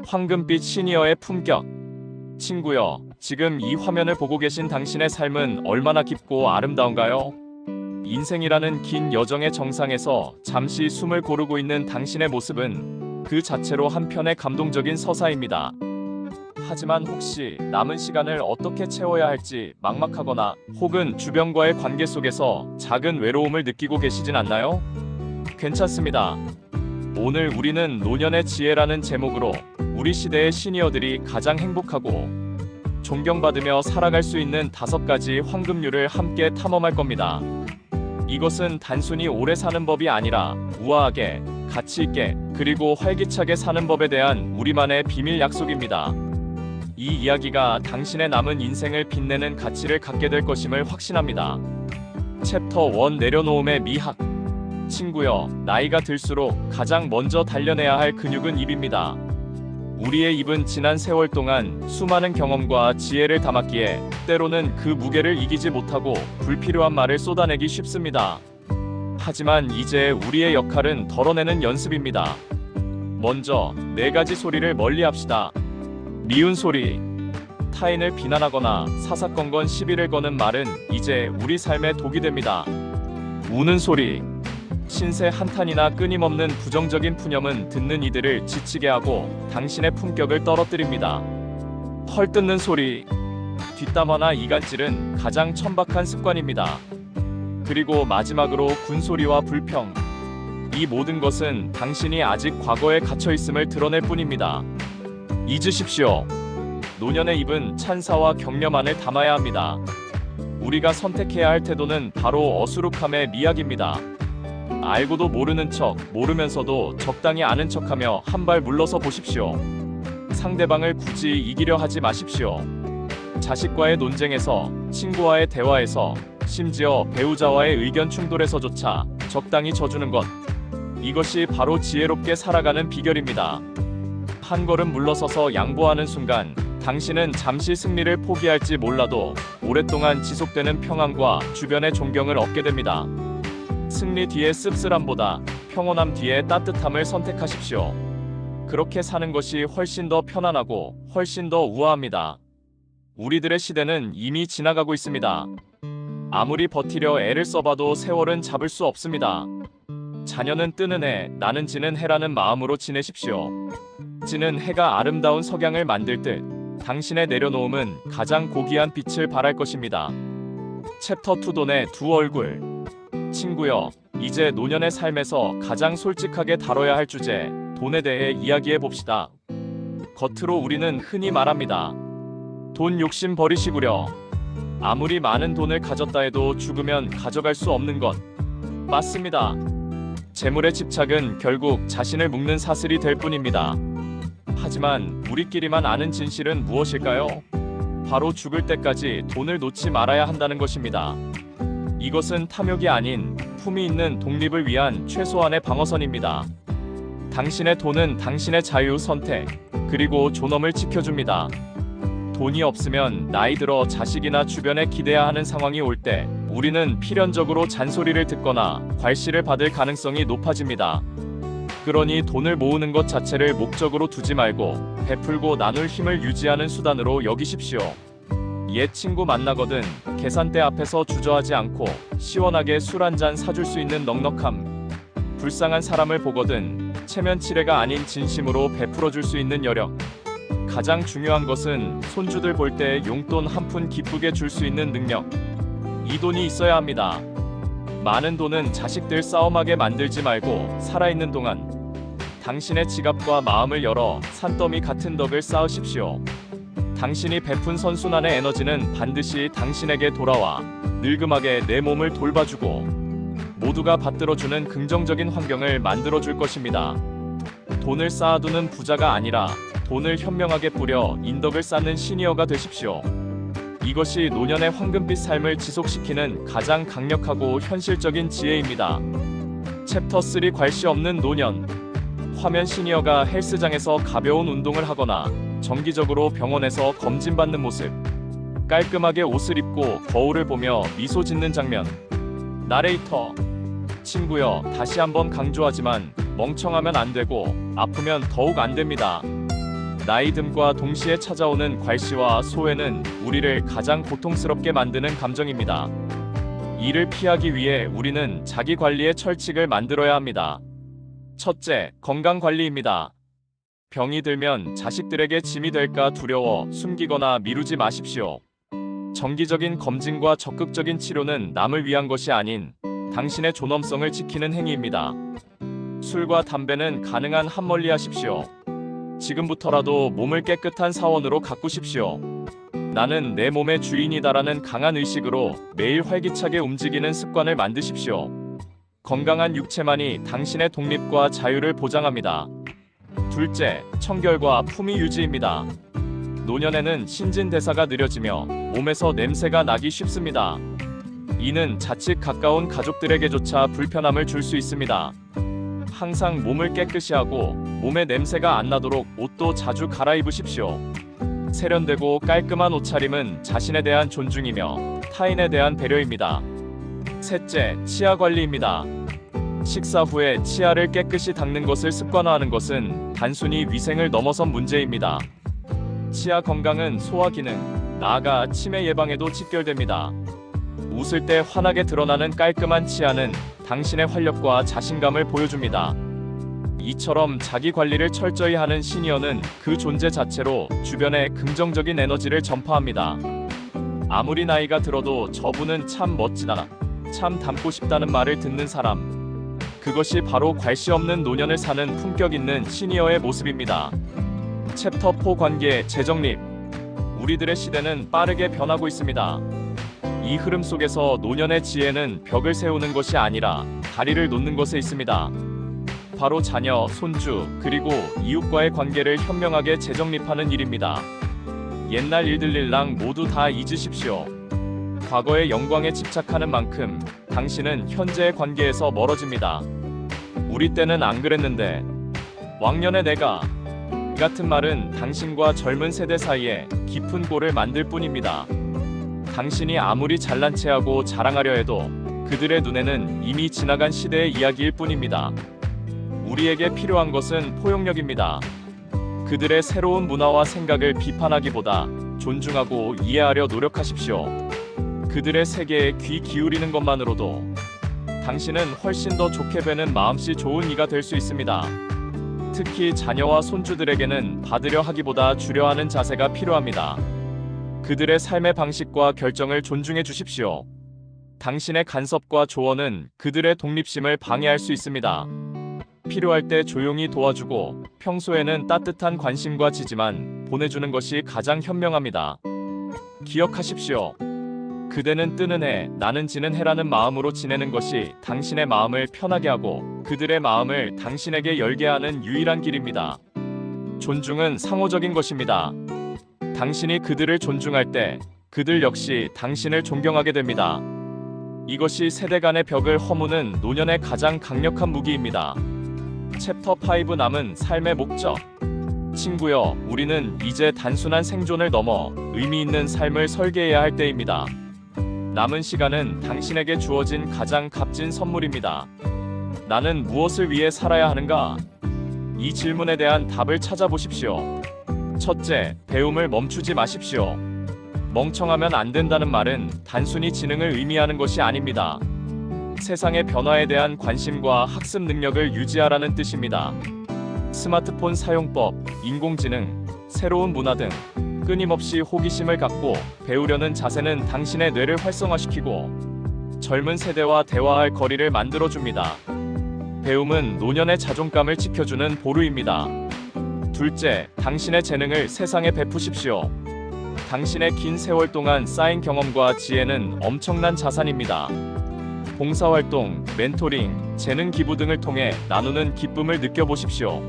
황금빛 시니어의 품격. 친구여, 지금 이 화면을 보고 계신 당신의 삶은 얼마나 깊고 아름다운가요? 인생이라는 긴 여정의 정상에서 잠시 숨을 고르고 있는 당신의 모습은 그 자체로 한편의 감동적인 서사입니다. 하지만 혹시 남은 시간을 어떻게 채워야 할지 막막하거나 혹은 주변과의 관계 속에서 작은 외로움을 느끼고 계시진 않나요? 괜찮습니다. 오늘 우리는 노년의 지혜라는 제목으로 우리 시대의 시니어들이 가장 행복하고 존경받으며 살아갈 수 있는 5가지 황금률을 함께 탐험할 겁니다. 이것은 단순히 오래 사는 법이 아니라 우아하게, 가치 있게, 그리고 활기차게 사는 법에 대한 우리만의 비밀 약속입니다. 이 이야기가 당신의 남은 인생을 빛내는 가치를 갖게 될 것임을 확신합니다. 챕터 1 내려놓음의 미학. 친구여, 나이가 들수록 가장 먼저 단련해야 할 근육은 입입니다. 우리의 입은 지난 세월 동안 수많은 경험과 지혜를 담았기에 때로는 그 무게를 이기지 못하고 불필요한 말을 쏟아내기 쉽습니다. 하지만 이제 우리의 역할은 덜어내는 연습입니다. 먼저 4가지 소리를 멀리합시다. 미운 소리. 타인을 비난하거나 사사건건 시비를 거는 말은 이제 우리 삶의 독이 됩니다. 우는 소리. 신세 한탄이나 끊임없는 부정적인 푸념은 듣는 이들을 지치게 하고 당신의 품격을 떨어뜨립니다. 헐뜯는 소리. 뒷담화나 이간질은 가장 천박한 습관입니다. 그리고 마지막으로 군소리와 불평. 이 모든 것은 당신이 아직 과거에 갇혀 있음을 드러낼 뿐입니다. 잊으십시오. 노년의 입은 찬사와 격려만을 담아야 합니다. 우리가 선택해야 할 태도는 바로 어수룩함의 미학입니다. 알고도 모르는 척, 모르면서도 적당히 아는 척하며 한 발 물러서 보십시오. 상대방을 굳이 이기려 하지 마십시오. 자식과의 논쟁에서, 친구와의 대화에서, 심지어 배우자와의 의견 충돌에서조차 적당히 져주는 것. 이것이 바로 지혜롭게 살아가는 비결입니다. 한 걸음 물러서서 양보하는 순간 당신은 잠시 승리를 포기할지 몰라도 오랫동안 지속되는 평안과 주변의 존경을 얻게 됩니다. 승리 뒤에 씁쓸함보다 평온함 뒤에 따뜻함을 선택하십시오. 그렇게 사는 것이 훨씬 더 편안하고 훨씬 더 우아합니다. 우리들의 시대는 이미 지나가고 있습니다. 아무리 버티려 애를 써봐도 세월은 잡을 수 없습니다. 자녀는 뜨는 해, 나는 지는 해라는 마음으로 지내십시오. 지는 해가 아름다운 석양을 만들 듯 당신의 내려놓음은 가장 고귀한 빛을 발할 것입니다. 챕터 2 돈의 두 얼굴. 친구여, 이제 노년의 삶에서 가장 솔직하게 다뤄야 할 주제, 돈에 대해 이야기해 봅시다. 겉으로 우리는 흔히 말합니다. 돈 욕심 버리시구려. 아무리 많은 돈을 가졌다 해도 죽으면 가져갈 수 없는 것. 맞습니다. 재물의 집착은 결국 자신을 묶는 사슬이 될 뿐입니다. 하지만 우리끼리만 아는 진실은 무엇일까요? 바로 죽을 때까지 돈을 놓지 말아야 한다는 것입니다. 이것은 탐욕이 아닌 품위 있는 독립을 위한 최소한의 방어선입니다. 당신의 돈은 당신의 자유, 선택, 그리고 존엄을 지켜줍니다. 돈이 없으면 나이 들어 자식이나 주변에 기대야 하는 상황이 올 때 우리는 필연적으로 잔소리를 듣거나 괄시를 받을 가능성이 높아집니다. 그러니 돈을 모으는 것 자체를 목적으로 두지 말고 베풀고 나눌 힘을 유지하는 수단으로 여기십시오. 옛 친구 만나거든 계산대 앞에서 주저하지 않고 시원하게 술 한잔 사줄 수 있는 넉넉함. 불쌍한 사람을 보거든 체면치레가 아닌 진심으로 베풀어줄 수 있는 여력. 가장 중요한 것은 손주들 볼 때 용돈 한 푼 기쁘게 줄 수 있는 능력. 이 돈이 있어야 합니다. 많은 돈은 자식들 싸움하게 만들지 말고 살아있는 동안 당신의 지갑과 마음을 열어 산더미 같은 덕을 쌓으십시오. 당신이 베푼 선순환의 에너지는 반드시 당신에게 돌아와 늙음하게 내 몸을 돌봐주고 모두가 받들어주는 긍정적인 환경을 만들어줄 것입니다. 돈을 쌓아두는 부자가 아니라 돈을 현명하게 뿌려 인덕을 쌓는 시니어가 되십시오. 이것이 노년의 황금빛 삶을 지속시키는 가장 강력하고 현실적인 지혜입니다. 챕터 3 괄시 없는 노년. 화면 시니어가 헬스장에서 가벼운 운동을 하거나 정기적으로 병원에서 검진받는 모습. 깔끔하게 옷을 입고 거울을 보며 미소 짓는 장면. 나레이터. 친구여, 다시 한번 강조하지만 멍청하면 안 되고 아프면 더욱 안 됩니다. 나이듦과 동시에 찾아오는 괄시와 소외는 우리를 가장 고통스럽게 만드는 감정입니다. 이를 피하기 위해 우리는 자기 관리의 철칙을 만들어야 합니다. 첫째, 건강 관리입니다. 병이 들면 자식들에게 짐이 될까 두려워 숨기거나 미루지 마십시오. 정기적인 검진과 적극적인 치료는 남을 위한 것이 아닌 당신의 존엄성을 지키는 행위입니다. 술과 담배는 가능한 한 멀리 하십시오. 지금부터라도 몸을 깨끗한 사원으로 가꾸십시오. 나는 내 몸의 주인이다라는 강한 의식으로 매일 활기차게 움직이는 습관을 만드십시오. 건강한 육체만이 당신의 독립과 자유를 보장합니다. 둘째, 청결과 품위 유지입니다. 노년에는 신진대사가 느려지며 몸에서 냄새가 나기 쉽습니다. 이는 자칫 가까운 가족들에게조차 불편함을 줄 수 있습니다. 항상 몸을 깨끗이 하고 몸에 냄새가 안 나도록 옷도 자주 갈아입으십시오. 세련되고 깔끔한 옷차림은 자신에 대한 존중이며 타인에 대한 배려입니다. 셋째, 치아 관리입니다. 식사 후에 치아를 깨끗이 닦는 것을 습관화하는 것은 단순히 위생을 넘어선 문제입니다. 치아 건강은 소화 기능, 나아가 치매 예방에도 직결됩니다. 웃을 때 환하게 드러나는 깔끔한 치아는 당신의 활력과 자신감을 보여줍니다. 이처럼 자기 관리를 철저히 하는 시니어는 그 존재 자체로 주변에 긍정적인 에너지를 전파합니다. 아무리 나이가 들어도 저분은 참 멋지다, 참 닮고 싶다는 말을 듣는 사람, 그것이 바로 괄시 없는 노년을 사는 품격 있는 시니어의 모습입니다. 챕터 4 관계 재정립. 우리들의 시대는 빠르게 변하고 있습니다. 이 흐름 속에서 노년의 지혜는 벽을 세우는 것이 아니라 다리를 놓는 것에 있습니다. 바로 자녀, 손주, 그리고 이웃과의 관계를 현명하게 재정립하는 일입니다. 옛날 일들랑 모두 다 잊으십시오. 과거의 영광에 집착하는 만큼 당신은 현재의 관계에서 멀어집니다. 우리 때는 안 그랬는데, 왕년의 내가, 같은 말은 당신과 젊은 세대 사이에 깊은 골을 만들 뿐입니다. 당신이 아무리 잘난 체하고 자랑하려 해도 그들의 눈에는 이미 지나간 시대의 이야기일 뿐입니다. 우리에게 필요한 것은 포용력입니다. 그들의 새로운 문화와 생각을 비판하기보다 존중하고 이해하려 노력하십시오. 그들의 세계에 귀 기울이는 것만으로도 당신은 훨씬 더 좋게 되는 마음씨 좋은 이가 될 수 있습니다. 특히 자녀와 손주들에게는 받으려 하기보다 주려 하는 자세가 필요합니다. 그들의 삶의 방식과 결정을 존중해 주십시오. 당신의 간섭과 조언은 그들의 독립심을 방해할 수 있습니다. 필요할 때 조용히 도와주고 평소에는 따뜻한 관심과 지지만 보내주는 것이 가장 현명합니다. 기억하십시오. 그대는 뜨는 해, 나는 지는 해라는 마음으로 지내는 것이 당신의 마음을 편하게 하고 그들의 마음을 당신에게 열게 하는 유일한 길입니다. 존중은 상호적인 것입니다. 당신이 그들을 존중할 때 그들 역시 당신을 존경하게 됩니다. 이것이 세대 간의 벽을 허무는 노년의 가장 강력한 무기입니다. 챕터 5 남은 삶의 목적. 친구여, 우리는 이제 단순한 생존을 넘어 의미 있는 삶을 설계해야 할 때입니다. 남은 시간은 당신에게 주어진 가장 값진 선물입니다. 나는 무엇을 위해 살아야 하는가? 이 질문에 대한 답을 찾아보십시오. 첫째, 배움을 멈추지 마십시오. 멍청하면 안 된다는 말은 단순히 지능을 의미하는 것이 아닙니다. 세상의 변화에 대한 관심과 학습 능력을 유지하라는 뜻입니다. 스마트폰 사용법, 인공지능, 새로운 문화 등 끊임없이 호기심을 갖고 배우려는 자세는 당신의 뇌를 활성화시키고 젊은 세대와 대화할 거리를 만들어줍니다. 배움은 노년의 자존감을 지켜주는 보루입니다. 둘째, 당신의 재능을 세상에 베푸십시오. 당신의 긴 세월 동안 쌓인 경험과 지혜는 엄청난 자산입니다. 봉사활동, 멘토링, 재능 기부 등을 통해 나누는 기쁨을 느껴보십시오.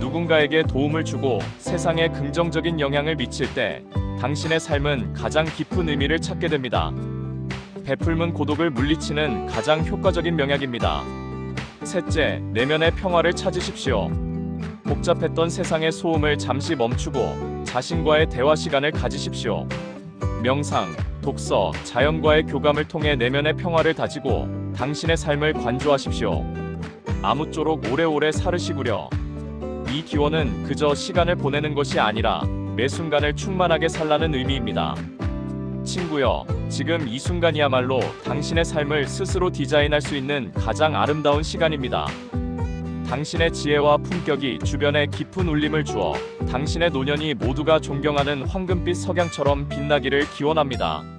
누군가에게 도움을 주고 세상에 긍정적인 영향을 미칠 때 당신의 삶은 가장 깊은 의미를 찾게 됩니다. 베풀면 고독을 물리치는 가장 효과적인 명약입니다. 셋째, 내면의 평화를 찾으십시오. 복잡했던 세상의 소음을 잠시 멈추고 자신과의 대화 시간을 가지십시오. 명상, 독서, 자연과의 교감을 통해 내면의 평화를 다지고 당신의 삶을 관조하십시오. 아무쪼록 오래오래 살으시구려. 이 기원은 그저 시간을 보내는 것이 아니라 매 순간을 충만하게 살라는 의미입니다. 친구여, 지금 이 순간이야말로 당신의 삶을 스스로 디자인할 수 있는 가장 아름다운 시간입니다. 당신의 지혜와 품격이 주변에 깊은 울림을 주어 당신의 노년이 모두가 존경하는 황금빛 석양처럼 빛나기를 기원합니다.